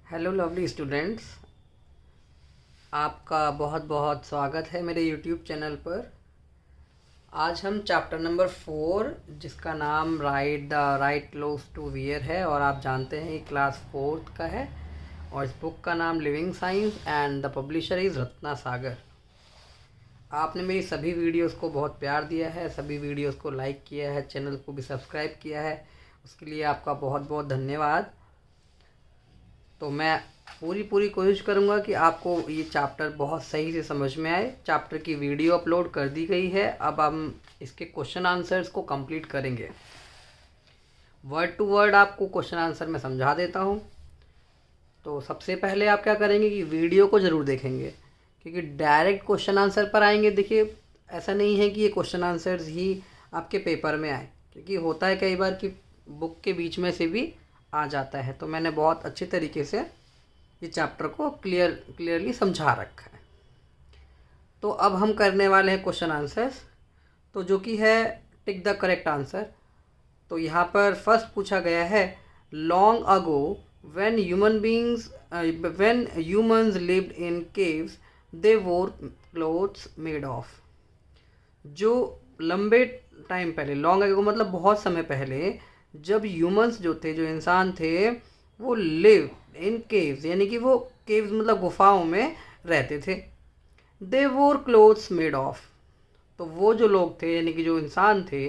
Hello lovely students, आपका बहुत बहुत स्वागत है मेरे यूट्यूब चैनल पर। आज हम चैप्टर नंबर 4 जिसका नाम write the right clothes to wear है, और आप जानते हैं ये क्लास 4th का है और इस बुक का नाम living science and the publisher is Ratna Sagar. आपने मेरी सभी वीडियोस को बहुत प्यार दिया है, सभी वीडियोस को लाइक किया है, चैनल को भी सब्सक्राइब किया है, उसके लिए आपका बहुत बहुत धन्यवाद। तो मैं पूरी कोशिश करूँगा कि आपको ये चैप्टर बहुत सही से समझ में आए। चैप्टर की वीडियो अपलोड कर दी गई है, अब हम इसके क्वेश्चन आंसर्स को कंप्लीट करेंगे। वर्ड टू वर्ड आपको क्वेश्चन आंसर मैं समझा देता हूँ। तो सबसे पहले आप क्या करेंगे कि वीडियो को ज़रूर देखेंगे, क्योंकि डायरेक्ट क्वेश्चन आंसर पर आएंगे। देखिए, ऐसा नहीं है कि ये क्वेश्चन आंसर्स ही आपके पेपर में आए, क्योंकि होता है कई बार कि बुक के बीच में से भी आ जाता है। तो मैंने बहुत अच्छे तरीके से ये चैप्टर को क्लियरली समझा रखा है। तो अब हम करने वाले हैं क्वेश्चन आंसर्स, तो जो कि है टिक द करेक्ट आंसर। तो यहाँ पर फर्स्ट पूछा गया है, long ago when humans lived in caves they wore clothes made of. जो लंबे टाइम पहले, लॉन्ग अगो मतलब बहुत समय पहले, जब ह्यूमंस जो थे, जो इंसान थे, वो लिव इन केव्स, यानी कि वो केव्स मतलब गुफाओं में रहते थे। दे वोर क्लोथ्स मेड ऑफ, तो वो जो लोग थे यानी कि जो इंसान थे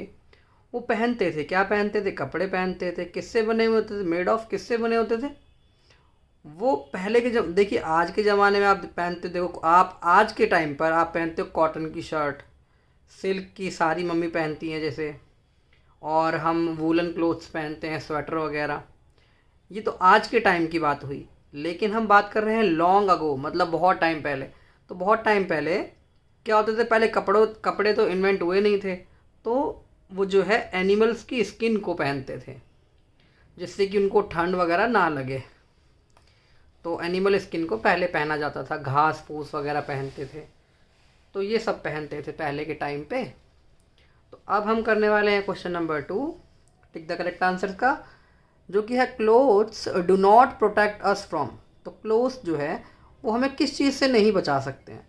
वो पहनते थे, क्या पहनते थे? कपड़े पहनते थे। किससे बने हुए होते थे? मेड ऑफ किससे बने होते थे? वो पहले के जब, देखिए आज के ज़माने में आप पहनते, देखो आप आज के टाइम पर आप पहनते हो कॉटन की शर्ट, सिल्क की साड़ी मम्मी पहनती हैं जैसे, और हम वूलन क्लोथ्स पहनते हैं, स्वेटर वगैरह। ये तो आज के टाइम की बात हुई, लेकिन हम बात कर रहे हैं लॉन्ग अगो, मतलब बहुत टाइम पहले। तो बहुत टाइम पहले क्या होते थे? पहले कपड़े तो इन्वेंट हुए नहीं थे, तो वो जो है एनिमल्स की स्किन को पहनते थे, जिससे कि उनको ठंड वगैरह ना लगे। तो एनिमल स्किन को पहले पहना जाता था, घास फूस वगैरह पहनते थे। तो ये सब पहनते थे पहले के टाइम पे। तो अब हम करने वाले हैं question number 2, tick the correct answer का, जो कि है clothes do not protect us from. तो क्लोथ्स जो है वो हमें किस चीज़ से नहीं बचा सकते हैं?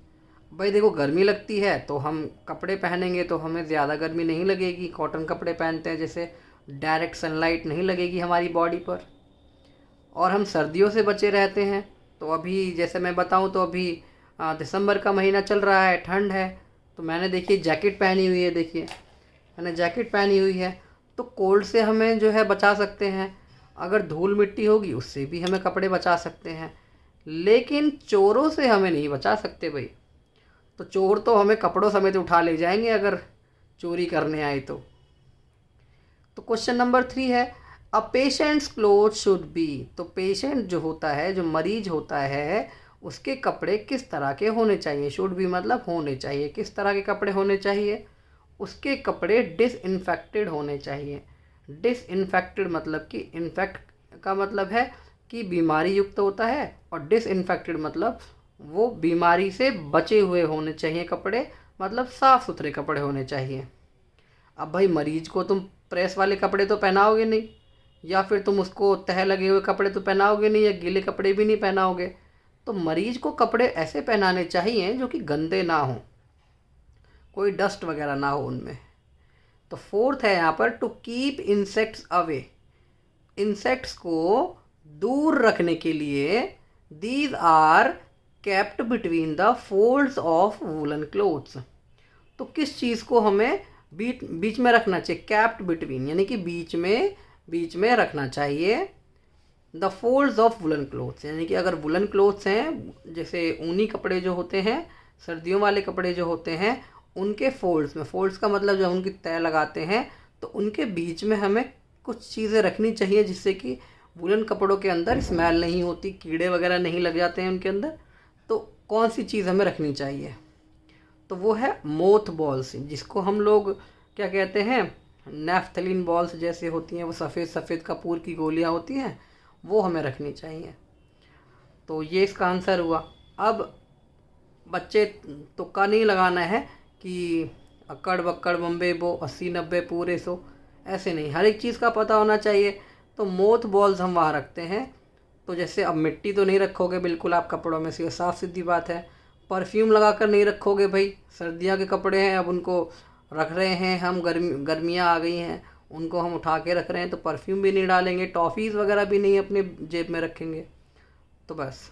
भाई देखो, गर्मी लगती है तो हम कपड़े पहनेंगे तो हमें ज़्यादा गर्मी नहीं लगेगी, कॉटन कपड़े पहनते हैं जैसे, डायरेक्ट सनलाइट नहीं लगेगी हमारी बॉडी पर। और हम सर्दियों से बचे रहते हैं। तो अभी जैसे मैं बताऊं तो अभी दिसंबर का महीना चल रहा है, ठंड है, तो मैंने देखिए जैकेट पहनी हुई है, देखिए मैंने जैकेट पहनी हुई है। तो कोल्ड से हमें जो है बचा सकते हैं, अगर धूल मिट्टी होगी उससे भी हमें कपड़े बचा सकते हैं, लेकिन चोरों से हमें नहीं बचा सकते भाई। तो चोर तो हमें कपड़ों समेत उठा ले जाएंगे अगर चोरी करने आए तो। क्वेश्चन नंबर 3 है, अ पेशेंट्स क्लोथ शुड बी। तो पेशेंट जो होता है, जो मरीज होता है, उसके कपड़े किस तरह के होने चाहिए? शुड बी मतलब होने चाहिए। किस तरह के कपड़े होने चाहिए? उसके कपड़े डिसइंफेक्टेड होने चाहिए। डिसइंफेक्टेड मतलब कि इन्फेक्ट का मतलब है कि बीमारी युक्त होता है, और डिसइंफेक्टेड मतलब वो बीमारी से बचे हुए होने चाहिए कपड़े, मतलब साफ़ सुथरे कपड़े होने चाहिए। अब भाई मरीज को तुम प्रेस वाले कपड़े तो पहनाओगे नहीं, या फिर तुम उसको तह लगे हुए कपड़े तो पहनाओगे नहीं, या गीले कपड़े भी नहीं पहनाओगे। तो मरीज को कपड़े ऐसे पहनाने चाहिए जो कि गंदे ना हों, कोई डस्ट वगैरह ना हो उनमें। तो 4th है यहाँ पर, to keep insects away. Insects को दूर रखने के लिए these are kept between the folds of woollen clothes. तो किस चीज़ को हमें बीच में रखना चाहिए? कैप्ट बिटवीन, यानी कि बीच में रखना चाहिए the folds of woollen clothes, यानी कि अगर वुलन क्लोथ्स हैं, जैसे ऊनी कपड़े जो होते हैं, सर्दियों वाले कपड़े जो होते हैं, उनके फोल्ड्स में, फोल्ड्स का मतलब जो उनकी तह लगाते हैं, तो उनके बीच में हमें कुछ चीज़ें रखनी चाहिए जिससे कि वुलन कपड़ों के अंदर स्मेल नहीं होती, कीड़े वगैरह नहीं लग जाते हैं उनके अंदर। तो कौन सी चीज़ हमें रखनी चाहिए? तो वो है मोथ बॉल्स, जिसको हम लोग क्या कहते हैं, नेफ्थलीन बॉल्स जैसे होती हैं, वो सफ़ेद सफ़ेद कपूर की गोलियां होती हैं, वो हमें रखनी चाहिए। तो ये इसका आंसर हुआ। अब बच्चे तुक्का नहीं लगाना है कि अक्कड़ बक्कड़ बम्बे बो 80-90 पूरे 100, ऐसे नहीं, हर एक चीज़ का पता होना चाहिए। तो मोथ बॉल्स हम वहाँ रखते हैं, तो जैसे अब मिट्टी तो नहीं रखोगे बिल्कुल आप कपड़ों में, से साफ़ सीधी बात है। परफ्यूम लगा कर नहीं रखोगे भाई, सर्दियों के कपड़े हैं अब उनको रख रहे हैं हम, गर्मियाँ आ गई हैं उनको हम उठा के रख रहे हैं, तो परफ्यूम भी नहीं डालेंगे, टॉफ़ीज़ वगैरह भी नहीं अपने जेब में रखेंगे। तो बस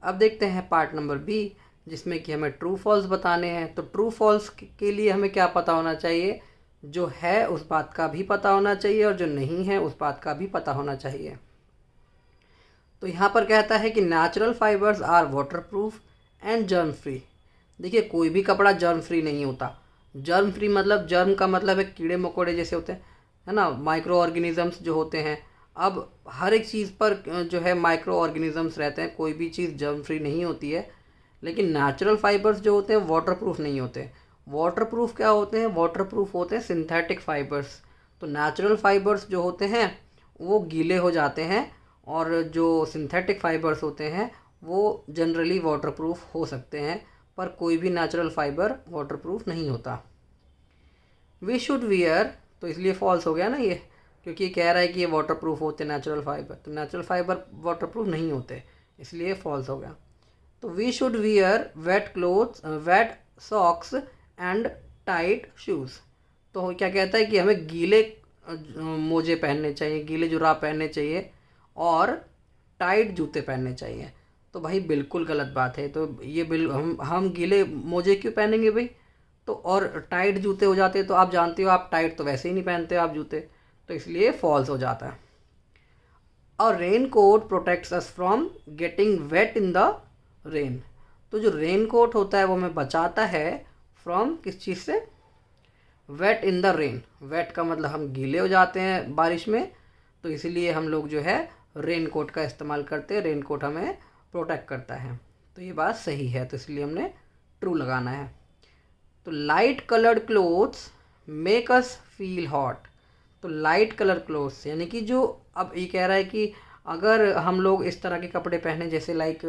अब देखते हैं पार्ट नंबर बी, जिसमें कि हमें ट्रू फॉल्स बताने हैं। तो ट्रू फॉल्स के लिए हमें क्या पता होना चाहिए, जो है उस बात का भी पता होना चाहिए और जो नहीं है उस बात का भी पता होना चाहिए। तो यहाँ पर कहता है कि natural fibres are water proof and germ free. देखिए कोई भी कपड़ा जर्म फ्री नहीं होता। जर्म फ्री मतलब, जर्म का मतलब है कीड़े मकोड़े जैसे होते हैं, है ना, माइक्रो ऑर्गेनिजम्स जो होते हैं। अब हर एक चीज़ पर जो है माइक्रो ऑर्गेनिजम्स रहते हैं, कोई भी चीज़ जर्म फ्री नहीं होती है। लेकिन नेचुरल फाइबर्स जो होते हैं वाटर प्रूफ नहीं होते। वाटर प्रूफ क्या होते हैं, वाटर प्रूफ होते हैं सिंथेटिक फाइबर्स। तो नेचुरल फाइबर्स जो होते हैं वो गीले हो जाते हैं, और जो सिंथेटिक फाइबर्स होते हैं वो जनरली वाटर प्रूफ हो सकते हैं, पर कोई भी नेचुरल फाइबर वाटर प्रूफ नहीं होता। वी शुड वियर, तो इसलिए फॉल्स हो गया ना ये, क्योंकि ये कह रहा है कि ये वाटर प्रूफ होते नेचुरल फाइबर, तो नेचुरल फाइबर वाटर प्रूफ नहीं होते, इसलिए फॉल्स हो गया। तो we should wear wet clothes, wet socks and tight shoes. तो क्या कहता है कि हमें गीले मोजे पहनने चाहिए, गीले जुराब पहनने चाहिए और टाइट जूते पहनने चाहिए। तो भाई बिल्कुल गलत बात है। तो ये हम गीले मोजे क्यों पहनेंगे भाई, तो और टाइट जूते हो जाते, तो आप जानते हो आप टाइट तो वैसे ही नहीं पहनते आप जूते, तो इसलिए फॉल्स हो जाता है। और rain coat protects us from getting wet in the rain. तो जो रेन कोट होता है वो हमें बचाता है फ्रॉम किस चीज़ से, wet in the rain. Wet का मतलब हम गीले हो जाते हैं बारिश में, तो इसीलिए हम लोग जो है रेन कोट का इस्तेमाल करते हैं। रेन कोट हमें प्रोटेक्ट करता है, तो ये बात सही है, तो इसलिए हमने ट्रू लगाना है। तो light coloured clothes make us feel hot. तो लाइट कलर क्लोथ्स यानी कि जो, अब ये कह रहा है कि अगर हम लोग इस तरह के कपड़े पहने, जैसे लाइक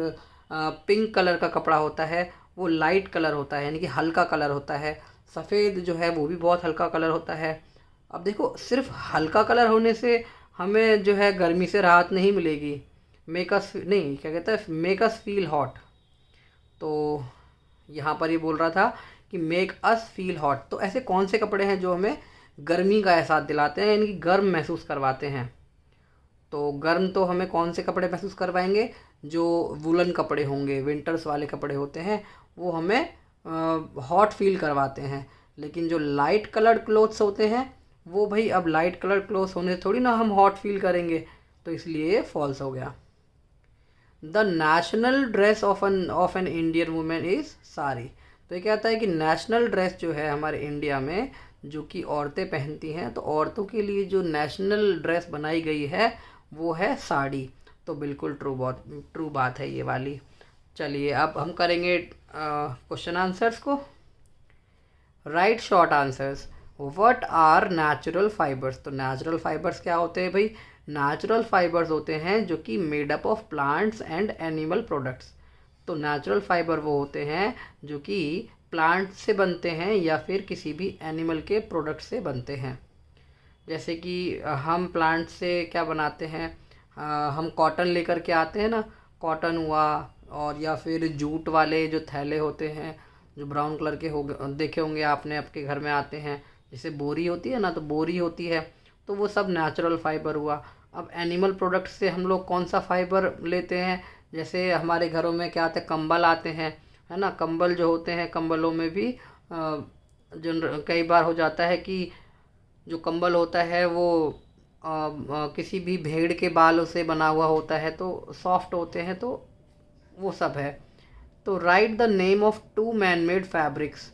पिंक कलर का कपड़ा होता है वो लाइट कलर होता है, यानी कि हल्का कलर होता है। सफ़ेद जो है वो भी बहुत हल्का कलर होता है। अब देखो सिर्फ हल्का कलर होने से हमें जो है गर्मी से राहत नहीं मिलेगी। मेक अस नहीं, क्या कहता है, मेक अस फील हॉट। तो यहाँ पर ये बोल रहा था कि मेक अस फील हॉट। तो ऐसे कौन से कपड़े हैं जो हमें गर्मी का एहसास दिलाते हैं, यानी कि गर्म महसूस करवाते हैं। तो गर्म तो हमें कौन से कपड़े महसूस करवाएंगे, जो वुलन कपड़े होंगे, विंटर्स वाले कपड़े होते हैं, वो हमें हॉट फील करवाते हैं। लेकिन जो लाइट कलर्ड क्लोथ्स होते हैं वो भाई, अब लाइट कलर्ड क्लोथ्स होने से थोड़ी ना हम हॉट फील करेंगे, तो इसलिए फॉल्स हो गया। The national dress of an Indian women is sari. तो ये कहता है कि नेशनल ड्रेस जो है हमारे इंडिया में जो कि औरतें पहनती हैं, तो औरतों के लिए जो नेशनल ड्रेस बनाई गई है वो है साड़ी। तो बिल्कुल ट्रू बात है ये वाली। चलिए अब हम करेंगे क्वेश्चन आंसर्स को। Write short answers. What are natural fibres. तो नेचुरल फाइबर्स क्या होते हैं भाई, नेचुरल फाइबर्स होते हैं जो कि made up of plants and animal products. तो नेचुरल फाइबर वो होते हैं जो कि प्लांट से बनते हैं या फिर किसी भी एनिमल के प्रोडक्ट से बनते हैं। जैसे कि हम प्लांट से क्या बनाते हैं, हम कॉटन लेकर के आते हैं ना, कॉटन हुआ, और या फिर जूट वाले जो थैले होते हैं जो ब्राउन कलर के हो देखे होंगे आपने, आपके घर में आते हैं, जैसे बोरी होती है ना, तो बोरी होती है, तो वो सब नेचुरल फाइबर हुआ। अब एनिमल प्रोडक्ट से हम लोग कौन सा फाइबर लेते हैं, जैसे हमारे घरों में क्या आते हैं, कंबल आते हैं, है ना। कंबल जो होते हैं, कंबलों में भी कई बार हो जाता है कि जो कंबल होता है वो किसी भी भेड़ के बालों से बना हुआ होता है, तो सॉफ्ट होते हैं, तो वो सब है। तो right the name of 2 man made fabrics.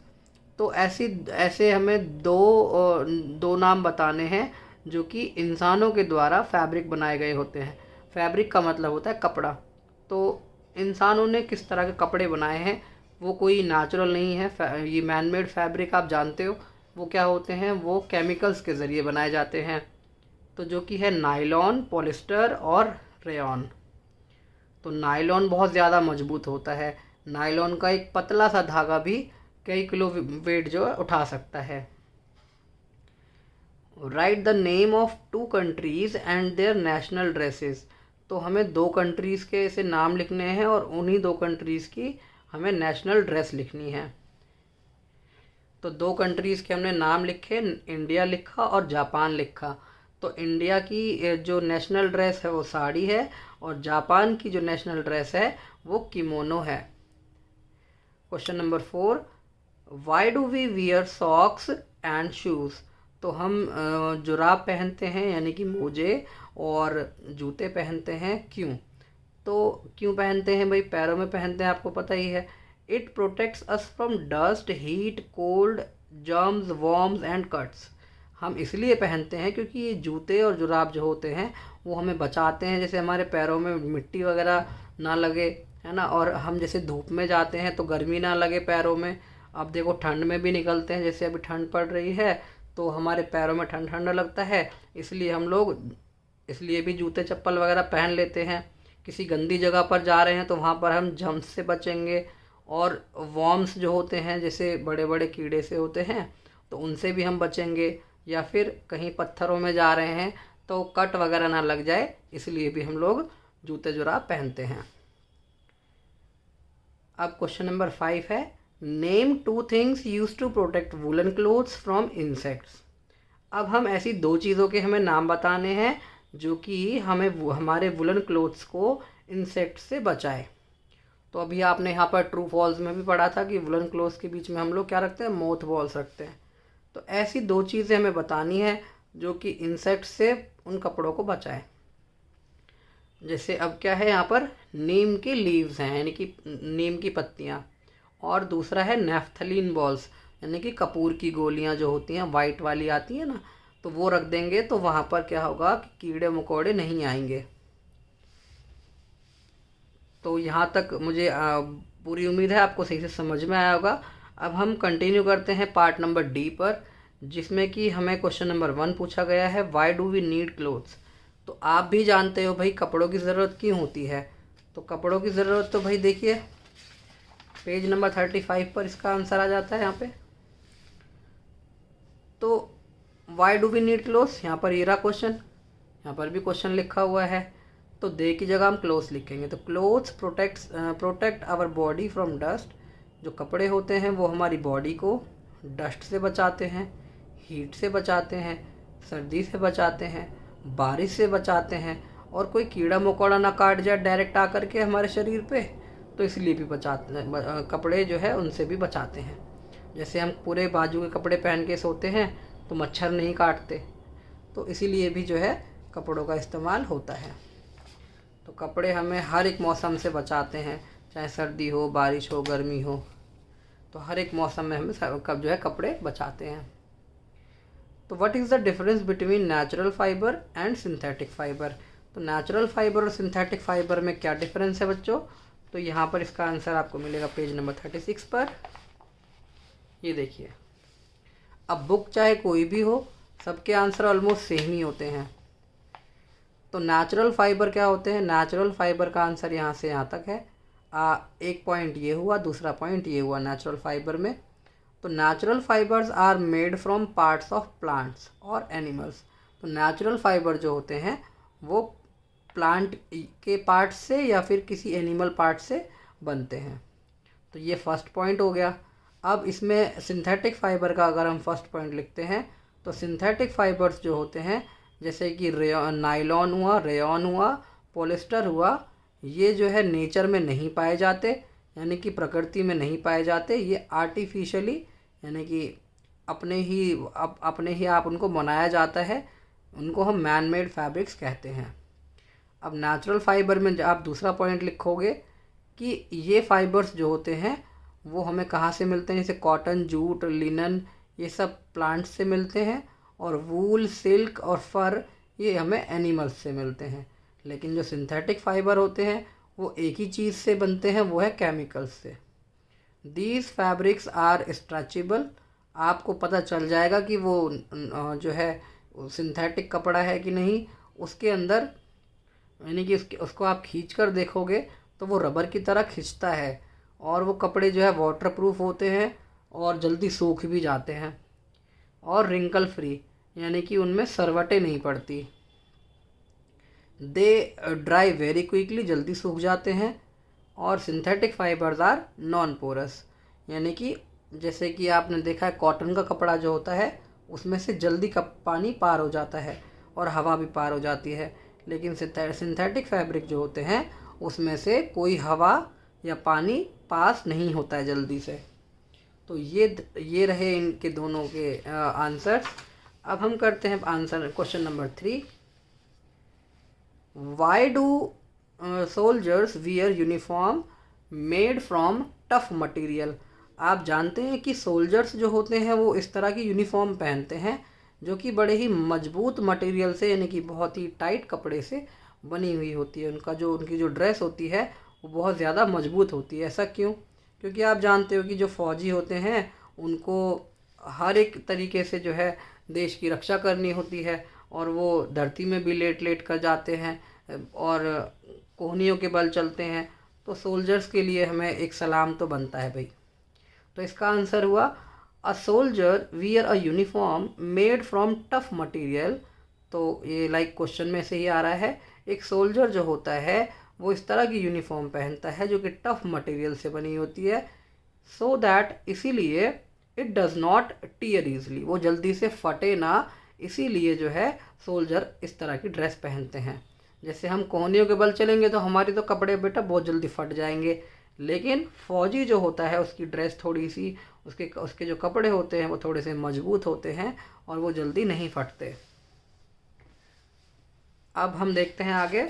तो ऐसे हमें दो नाम बताने हैं जो कि इंसानों के द्वारा फैब्रिक बनाए गए होते हैं। फैब्रिक का मतलब होता है कपड़ा। तो इंसानों ने किस तरह के कपड़े बनाए हैं, वो कोई नेचुरल नहीं है। ये मैन मेड फैब्रिक आप जानते हो वो क्या होते हैं, वो केमिकल्स के ज़रिए बनाए जाते हैं। तो जो कि है नायलॉन, पॉलिस्टर और रेयॉन। तो नायलॉन बहुत ज़्यादा मजबूत होता है। नायलॉन का एक पतला सा धागा भी कई किलो वेट जो है उठा सकता है। Right the name of 2 countries and there national dresses. तो हमें 2 कंट्रीज़ के ऐसे नाम लिखने हैं और उन्हीं 2 कंट्रीज़ की हमें नेशनल ड्रेस लिखनी है। तो 2 कंट्रीज़ के हमने नाम लिखे, इंडिया लिखा और जापान लिखा। तो इंडिया की जो नेशनल ड्रेस है वो साड़ी है और जापान की जो नेशनल ड्रेस है वो किमोनो है। Question number 4, why do we wear socks and shoes? तो हम जुराब पहनते हैं यानी कि मोजे और जूते पहनते हैं, क्यों? तो क्यों पहनते हैं भाई? पैरों में पहनते हैं, आपको पता ही है। It protects us from dust, heat, cold, germs, worms and cuts. हम इसलिए पहनते हैं क्योंकि ये जूते और जुराब जो होते हैं वो हमें बचाते हैं, जैसे हमारे पैरों में मिट्टी वगैरह ना लगे, है ना। और हम जैसे धूप में जाते हैं तो गर्मी ना लगे पैरों में। अब देखो ठंड में भी निकलते हैं, जैसे अभी ठंड पड़ रही है तो हमारे पैरों में ठंड ठंड लगता है, इसलिए हम लोग इसलिए भी जूते चप्पल वगैरह पहन लेते हैं। किसी गंदी जगह पर जा रहे हैं तो वहाँ पर हम जम्स से बचेंगे, और वॉर्म्स जो होते हैं जैसे बड़े बड़े कीड़े से होते हैं तो उनसे भी हम बचेंगे। या फिर कहीं पत्थरों में जा रहे हैं तो कट वगैरह ना लग जाए, इसलिए भी हम लोग जूते जुराब पहनते हैं। अब क्वेश्चन नंबर 5 है, name 2 things use to protect woollen clothes from insects. अब हम ऐसी 2 चीज़ों के हमें नाम बताने हैं जो कि हमें हमारे वुलन क्लोथ्स को इंसेक्ट से बचाए। तो अभी आपने यहाँ पर ट्रू फॉल्स में भी पढ़ा था कि वुलन क्लोथ्स के बीच में हम लोग क्या रखते हैं? मोथ बॉल्स रखते हैं। तो ऐसी 2 चीज़ें हमें बतानी है जो कि इंसेक्ट से उन कपड़ों को बचाए। जैसे अब क्या है, यहाँ पर नीम के लीव्स हैं यानी कि नीम की पत्तियाँ, और दूसरा है नेफ्थलीन बॉल्स यानी कि कपूर की गोलियाँ जो होती हैं वाइट वाली आती है ना, तो वो रख देंगे तो वहाँ पर क्या होगा कि कीड़े मकोड़े नहीं आएंगे। तो यहाँ तक मुझे पूरी उम्मीद है आपको सही से समझ में आया होगा। अब हम कंटिन्यू करते हैं पार्ट नंबर डी पर, जिसमें कि हमें क्वेश्चन नंबर 1 पूछा गया है, why do we need clothes. तो आप भी जानते हो भाई कपड़ों की ज़रूरत क्यों होती है। तो कपड़ों की ज़रूरत तो भाई देखिए पेज नंबर 35 पर इसका आंसर आ जाता है यहाँ पे। तो why do we need clothes, यहाँ पर ये रहा क्वेश्चन, यहाँ पर भी क्वेश्चन लिखा हुआ है। तो दे की जगह हम क्लोथ्स लिखेंगे। तो clothes protect our body from dust. जो कपड़े होते हैं वो हमारी बॉडी को डस्ट से बचाते हैं, हीट से बचाते हैं, सर्दी से बचाते हैं, बारिश से बचाते हैं, और कोई कीड़ा मकोड़ा ना काट जाए डायरेक्ट आकर के हमारे शरीर पे, तो इसलिए भी बचाते हैं। कपड़े जो है उनसे भी बचाते हैं। जैसे हम पूरे बाजू के कपड़े पहन के सोते हैं तो मच्छर नहीं काटते, तो इसीलिए भी जो है कपड़ों का इस्तेमाल होता है। तो कपड़े हमें हर एक मौसम से बचाते हैं, चाहे सर्दी हो, बारिश हो, गर्मी हो, तो हर एक मौसम में हमें कब जो है कपड़े बचाते हैं। तो what is the difference between natural fibre and synthetic fibre. तो नेचुरल फाइबर और सिंथेटिक फाइबर में क्या डिफरेंस है बच्चों? तो यहाँ पर इसका आंसर आपको मिलेगा पेज नंबर 36 पर। ये देखिए, अब बुक चाहे कोई भी हो, सबके आंसर ऑलमोस्ट सेम ही होते हैं। तो नेचुरल फाइबर क्या होते हैं? नेचुरल फाइबर का आंसर यहाँ से यहाँ तक है। एक पॉइंट ये हुआ, दूसरा पॉइंट ये हुआ नेचुरल फाइबर में। तो natural fibres are made from parts of plants और एनिमल्स। तो नेचुरल फाइबर जो होते हैं वो प्लांट के पार्ट से या फिर किसी एनिमल पार्ट से बनते हैं। तो ये फर्स्ट पॉइंट हो गया। अब इसमें सिंथेटिक फाइबर का अगर हम फर्स्ट पॉइंट लिखते हैं तो सिंथेटिक फाइबर्स जो होते हैं जैसे कि नायलॉन हुआ, रेयॉन हुआ, पॉलिस्टर हुआ, ये जो है नेचर में नहीं पाए जाते, यानी कि प्रकृति में नहीं पाए जाते। ये आर्टिफिशियली यानी कि अपने ही आप उनको बनाया जाता है, उनको हम मैन मेड फैब्रिक्स कहते हैं। अब नेचुरल फाइबर में आप दूसरा पॉइंट लिखोगे कि ये फाइबर्स जो होते हैं वो हमें कहाँ से मिलते हैं, जैसे कॉटन, जूट, लिनन, ये सब प्लांट्स से मिलते हैं, और वूल, सिल्क और फर ये हमें एनिमल्स से मिलते हैं। लेकिन जो सिंथेटिक फाइबर होते हैं वो एक ही चीज़ से बनते हैं, वो है केमिकल्स से। These fabrics are stretchable. आपको पता चल जाएगा कि वो जो है सिंथेटिक कपड़ा है कि नहीं, उसके अंदर यानी कि उसको आप खींच कर देखोगे तो वो रबर की तरह खिंचता है, और वो कपड़े जो है वाटर प्रूफ होते हैं और जल्दी सूख भी जाते हैं, और रिंकल फ्री यानी कि उनमें सरवटें नहीं पड़ती। दे ड्राई वेरी क्विकली, जल्दी सूख जाते हैं। और synthetic fibres are non porous, यानी कि जैसे कि आपने देखा है कॉटन का कपड़ा जो होता है उसमें से जल्दी पानी पार हो जाता है और हवा भी पार हो जाती है, लेकिन सिंथेटिक फैब्रिक जो होते हैं उसमें से कोई हवा या पानी पास नहीं होता है जल्दी से। तो ये रहे इनके दोनों के आंसर्स। अब हम करते हैं answer question number 3। Why do soldiers wear uniform made from tough material. आप जानते हैं कि सोल्जर्स जो होते हैं वो इस तरह की यूनिफॉर्म पहनते हैं जो कि बड़े ही मजबूत मटेरियल से, यानी कि बहुत ही टाइट कपड़े से बनी हुई होती है। उनकी जो ड्रेस होती है वो बहुत ज़्यादा मजबूत होती है। ऐसा क्यों? क्योंकि आप जानते हो कि जो फ़ौजी होते हैं उनको हर एक तरीके से जो है देश की रक्षा करनी होती है, और वो धरती में भी लेट लेट कर जाते हैं और कोहनियों के बल चलते हैं। तो सोल्जर्स के लिए हमें एक सलाम तो बनता है भाई। तो इसका आंसर हुआ a soldier wear a uniform made from tough material. तो ये लाइक क्वेश्चन में से ही आ रहा है, एक सोल्जर जो होता है वो इस तरह की यूनिफॉर्म पहनता है जो कि टफ मटेरियल से बनी होती है, सो दैट इसीलिए it does not tier easily, वो जल्दी से फटे ना, इसीलिए जो है सोल्जर इस तरह की ड्रेस पहनते हैं। जैसे हम कोहनियों के बल चलेंगे तो हमारे तो कपड़े बेटा बहुत जल्दी फट जाएंगे, लेकिन फौजी जो होता है उसकी ड्रेस थोड़ी सी, उसके जो कपड़े होते हैं वो थोड़े से मजबूत होते हैं और वो जल्दी नहीं फटते। अब हम देखते हैं आगे।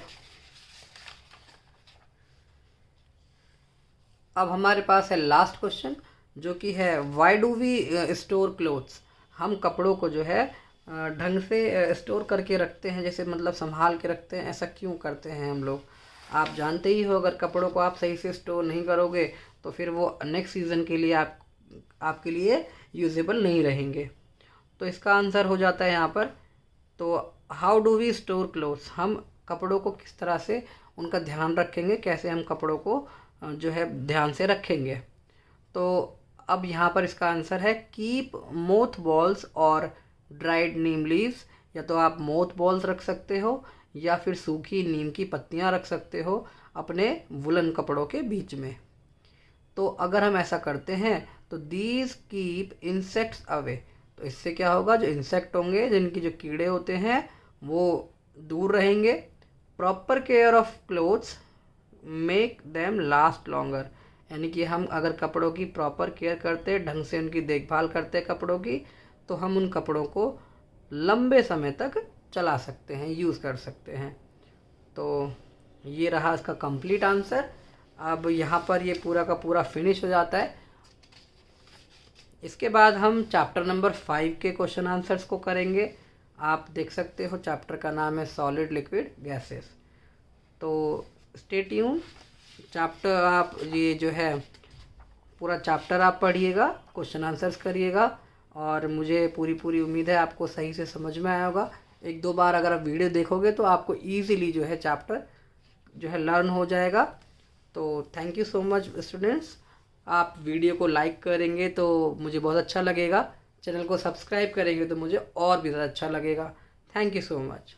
अब हमारे पास है लास्ट क्वेश्चन जो कि है why do we store clothes. हम कपड़ों को जो है ढंग से स्टोर करके रखते हैं, जैसे मतलब संभाल के रखते हैं, ऐसा क्यों करते हैं हम लोग? आप जानते ही हो अगर कपड़ों को आप सही से स्टोर नहीं करोगे तो फिर वो नेक्स्ट सीज़न के लिए आपके लिए यूजेबल नहीं रहेंगे। तो इसका आंसर हो जाता है यहाँ पर, तो how do we store clothes, हम कपड़ों को किस तरह से उनका ध्यान रखेंगे, कैसे हम कपड़ों को जो है ध्यान से रखेंगे। तो अब यहाँ पर इसका आंसर है कीप मोथ बॉल्स और ड्राइड नीम लीव्स। या तो आप मोथ बॉल्स रख सकते हो या फिर सूखी नीम की पत्तियाँ रख सकते हो अपने वुलन कपड़ों के बीच में। तो अगर हम ऐसा करते हैं तो दीज कीप इंसेक्ट्स अवे। तो इससे क्या होगा, जो इंसेक्ट होंगे, जिनकी जो कीड़े होते हैं वो दूर रहेंगे। Proper care of clothes make them last longer, यानी कि हम अगर कपड़ों की प्रॉपर केयर करते, ढंग से उनकी देखभाल करते कपड़ों की, तो हम उन कपड़ों को लंबे समय तक चला सकते हैं, यूज़ कर सकते हैं। तो ये रहा इसका कंप्लीट आंसर। अब यहाँ पर ये पूरा का पूरा फिनिश हो जाता है। इसके बाद हम चैप्टर नंबर 5 के क्वेश्चन आंसर्स को करेंगे। आप देख सकते हो चैप्टर का नाम है सॉलिड लिक्विड गैसेस। तो स्टे ट्यून, चैप्टर आप ये जो है पूरा चैप्टर आप पढ़िएगा, क्वेश्चन आंसर्स करिएगा, और मुझे पूरी उम्मीद है आपको सही से समझ में आया होगा। एक दो बार अगर आप वीडियो देखोगे तो आपको ईजिली जो है चैप्टर जो है लर्न हो जाएगा। तो thank you so much students. आप वीडियो को लाइक करेंगे तो मुझे बहुत अच्छा लगेगा, चैनल को सब्सक्राइब करेंगे तो मुझे और भी ज़्यादा अच्छा लगेगा। Thank you so much.